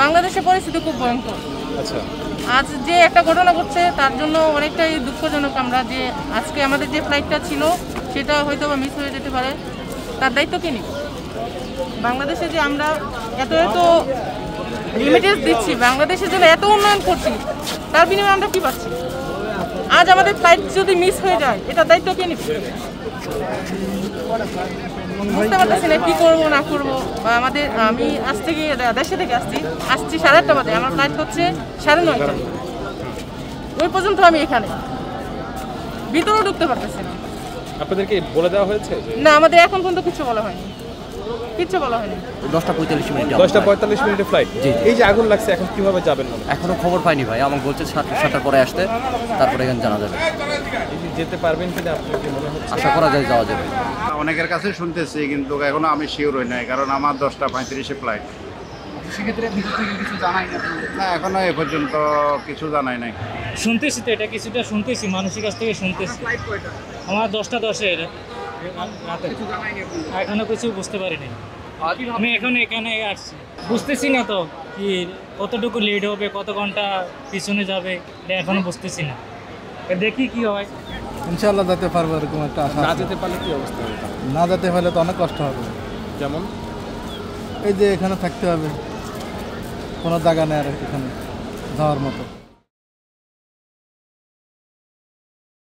বাংলাদেশের পরিস্থিতি খুব ভয়ঙ্কর। আচ্ছা, আজ যে একটা ঘটনা ঘটছে তার জন্য অনেকটাই দুঃখজনক আমরা, যে আজকে আমাদের যে ফ্লাইটটা ছিল সেটা হয়তো বা মিস হয়ে যেতে পারে। তার দায়িত্ব কে নিবে? বাংলাদেশে যে আমরা এত এত রিমিটেন্স দিচ্ছি, বাংলাদেশের জন্য এত উন্নয়ন করছি, তার বিনিময়ে আমরা কি পাচ্ছি? আজ আমাদের ফ্লাইট যদি মিস হয়ে যায়, এটার দায়িত্ব কে নিবে? বুঝতে পারতেছি না কি করবো না করবো। আমি আজ থেকে দেশে থেকে আসছি 8:30 বাজে, আমার ফ্লাইট হচ্ছে 9:30। ওই পর্যন্ত আমি এখানে ভিতরেও ঢুকতে পারতেছি না। আপনাদেরকে বলে দেওয়া হয়েছে? না, আমাদের এখন পর্যন্ত কিছু বলা হয়নি, কিচ্ছু বলা হয়নি। 10:45 মিনিটে ফ্লাইট। এই যে আগুন লাগছে, এখন কিভাবে যাবেন? এখনো খবর পাইনি ভাই, আমাকে বলছে 7টার পরে আসতে, তারপরে এখানে জানা যাবে। যেতে পারবেন কিনা আপনার কি মনে হচ্ছে? আশা করা যায় যাওয়া যাবে। অনেকের কাছে শুনতেছি, কিন্তু এখনো আমি শিওর হই নাই, কারণ আমার 10:35 ফ্লাইট। সেক্ষেত্রে ভিতর থেকে কিছু জানাই না? না, এখনো এ পর্যন্ত কিছু জানাই নাই। শুনতেছি তো, এটা কিছুটা শুনতেছি, মানুষের কাছ থেকে শুনতেছি। আমার 10:10 রাতে, এখনো কিছু বুঝতে পারিনি। আমি এখন এখানে আসছি, বুঝতেছি না তো কি কতটুকু লেট হবে, কত ঘন্টা পিছনে যাবে, এটা এখনো বুঝতেছি না। দেখি কি হয়। ইনশাআল্লাহ যেতে পারবো, এরকম একটা আশা। না যেতে পারলে কি অবস্থা হবে? না যেতে পারলে তো অনেক কষ্ট হবে। যেমন এই যে এখানে থাকতে হবে, কোনো জায়গা নেই আর এখানে যাওয়ার মতো।